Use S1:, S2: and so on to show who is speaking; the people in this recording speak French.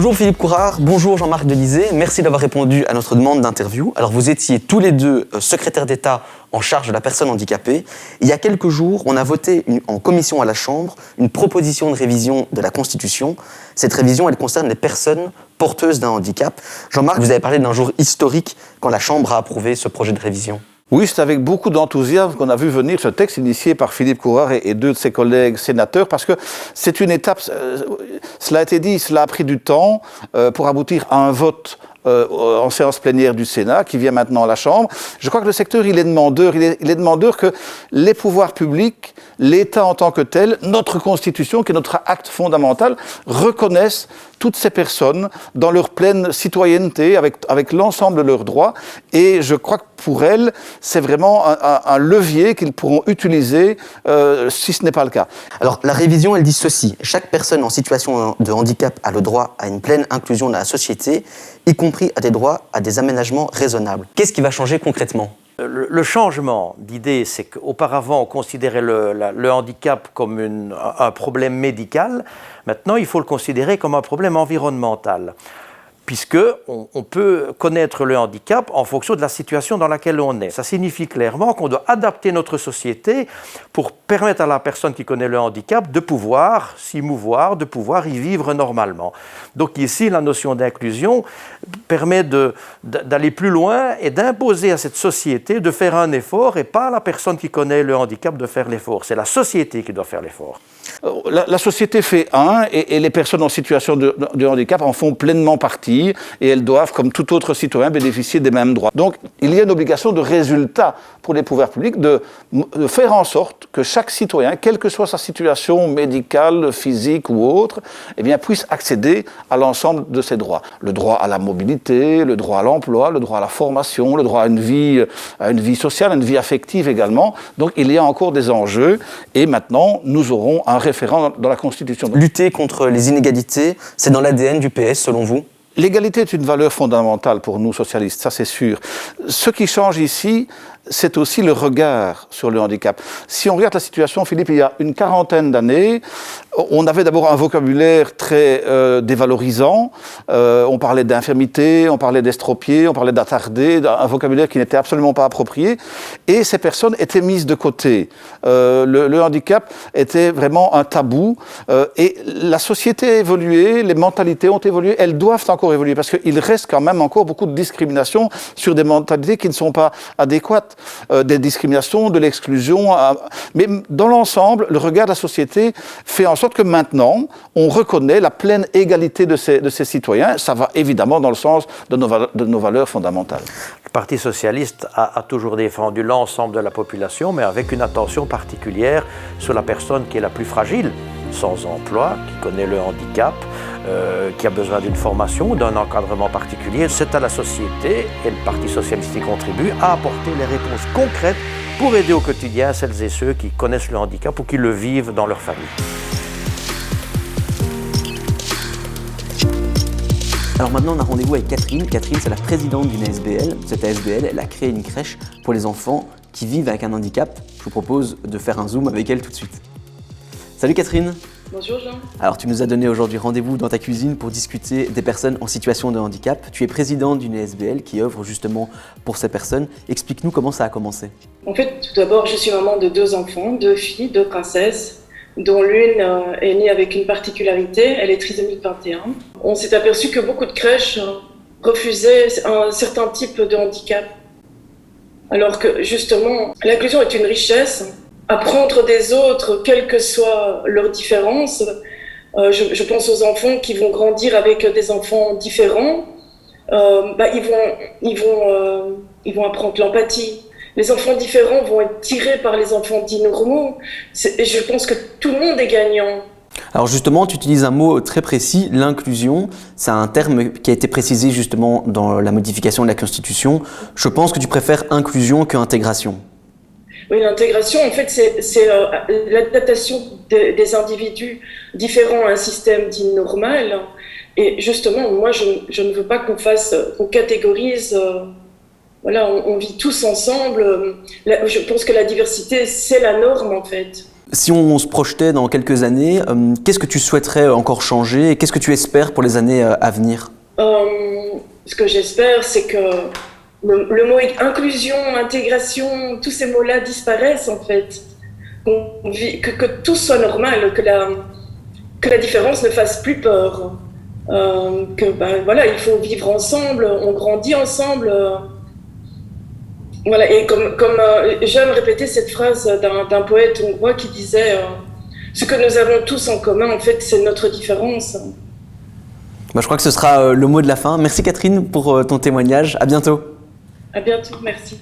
S1: Bonjour Philippe Courard, bonjour Jean-Marc Delisée, merci d'avoir répondu à notre demande d'interview. Alors vous étiez tous les deux secrétaires d'État en charge de la personne handicapée. Il y a quelques jours, on a voté en commission à la Chambre une proposition de révision de la Constitution. Cette révision, elle concerne les personnes porteuses d'un handicap. Jean-Marc, vous avez parlé d'un jour historique quand la Chambre a approuvé ce projet de révision.
S2: Oui, c'est avec beaucoup d'enthousiasme qu'on a vu venir ce texte initié par Philippe Courard et deux de ses collègues sénateurs, parce que c'est une étape, cela a été dit, cela a pris du temps pour aboutir à un vote en séance plénière du Sénat, qui vient maintenant à la Chambre. Je crois que le secteur, il est demandeur. Il est demandeur que les pouvoirs publics, l'État en tant que tel, notre Constitution, qui est notre acte fondamental, reconnaissent toutes ces personnes dans leur pleine citoyenneté, avec l'ensemble de leurs droits. Et je crois que pour elles, c'est vraiment un levier qu'ils pourront utiliser si ce n'est pas le cas.
S1: Alors, la révision, elle dit ceci. Chaque personne en situation de handicap a le droit à une pleine inclusion dans la société, y compris à des droits à des aménagements raisonnables. Qu'est-ce qui va changer concrètement ?
S3: Le changement d'idée, c'est qu'auparavant, on considérait le handicap comme un problème médical. Maintenant, il faut le considérer comme un problème environnemental, puisqu'on peut connaître le handicap en fonction de la situation dans laquelle on est. Ça signifie clairement qu'on doit adapter notre société pour permettre à la personne qui connaît le handicap de pouvoir s'y mouvoir, de pouvoir y vivre normalement. Donc ici, la notion d'inclusion permet d'aller plus loin et d'imposer à cette société de faire un effort et pas la personne qui connaît le handicap de faire l'effort. C'est la société qui doit faire l'effort.
S2: La société fait et les personnes en situation de handicap en font pleinement partie et elles doivent, comme tout autre citoyen, bénéficier des mêmes droits. Donc, il y a une obligation de résultat pour les pouvoirs publics de faire en sorte que chaque citoyen, quelle que soit sa situation médicale, physique ou autre, eh bien, puisse accéder à l'ensemble de ses droits. Le droit à la mobilité, le droit à l'emploi, le droit à la formation, le droit à une vie sociale, à une vie affective également. Donc, il y a encore des enjeux et maintenant, nous aurons un référent dans la Constitution.
S1: Lutter contre les inégalités, c'est dans l'ADN du PS, selon vous ?
S2: L'égalité est une valeur fondamentale pour nous socialistes, ça c'est sûr. Ce qui change ici, c'est aussi le regard sur le handicap. Si on regarde la situation, Philippe, il y a une quarantaine d'années, on avait d'abord un vocabulaire très dévalorisant. On parlait d'infirmité, on parlait d'estropié, on parlait d'attardé, un vocabulaire qui n'était absolument pas approprié. Et ces personnes étaient mises de côté. Le handicap était vraiment un tabou. Et la société a évolué, les mentalités ont évolué, elles doivent encore évoluer parce qu'il reste quand même encore beaucoup de discrimination sur des mentalités qui ne sont pas adéquates. Des discriminations, de l'exclusion. Mais dans l'ensemble, le regard de la société fait en sorte que maintenant, on reconnaît la pleine égalité de ces citoyens. Ça va évidemment dans le sens de nos valeurs fondamentales.
S3: Le Parti socialiste a toujours défendu l'ensemble de la population, mais avec une attention particulière sur la personne qui est la plus fragile, sans emploi, qui connaît le handicap, qui a besoin d'une formation, d'un encadrement particulier. C'est à la société, et le Parti socialiste y contribue, à apporter les réponses concrètes pour aider au quotidien celles et ceux qui connaissent le handicap ou qui le vivent dans leur famille.
S1: Alors maintenant, on a rendez-vous avec Catherine. Catherine, c'est la présidente d'une ASBL. Cette ASBL, elle a créé une crèche pour les enfants qui vivent avec un handicap. Je vous propose de faire un zoom avec elle tout de suite. Salut Catherine.
S4: Bonjour Jean.
S1: Alors tu nous as donné aujourd'hui rendez-vous dans ta cuisine pour discuter des personnes en situation de handicap. Tu es présidente d'une ASBL qui œuvre justement pour ces personnes. Explique-nous comment ça a commencé.
S4: En fait, tout d'abord, je suis maman de 2 enfants, 2 filles, 2 princesses, dont l'une est née avec une particularité, elle est trisomique 21. On s'est aperçu que beaucoup de crèches refusaient un certain type de handicap. Alors que justement, l'inclusion est une richesse. Apprendre des autres, quelles que soient leurs différences. Je pense aux enfants qui vont grandir avec des enfants différents. Ils vont apprendre l'empathie. Les enfants différents vont être tirés par les enfants dits normaux. Et je pense que tout le monde est gagnant.
S1: Alors justement, tu utilises un mot très précis, l'inclusion. C'est un terme qui a été précisé justement dans la modification de la Constitution. Je pense que tu préfères inclusion que intégration.
S4: Oui, l'intégration, en fait, c'est l'adaptation des individus différents à un système dit normal. Et justement, moi, je ne veux pas qu'on catégorise. Voilà, on vit tous ensemble. Je pense que la diversité, c'est la norme, en fait.
S1: Si on se projetait dans quelques années, qu'est-ce que tu souhaiterais encore changer et qu'est-ce que tu espères pour les années à venir?
S4: Ce que j'espère, c'est que le mot inclusion, intégration, tous ces mots-là disparaissent en fait. Que tout soit normal, que la différence ne fasse plus peur. Voilà, il faut vivre ensemble, on grandit ensemble. Voilà, et comme j'aime répéter cette phrase d'un poète hongrois qui disait ce que nous avons tous en commun, en fait, c'est notre différence.
S1: Je crois que ce sera le mot de la fin. Merci Catherine pour ton témoignage. À bientôt.
S4: À bientôt, merci.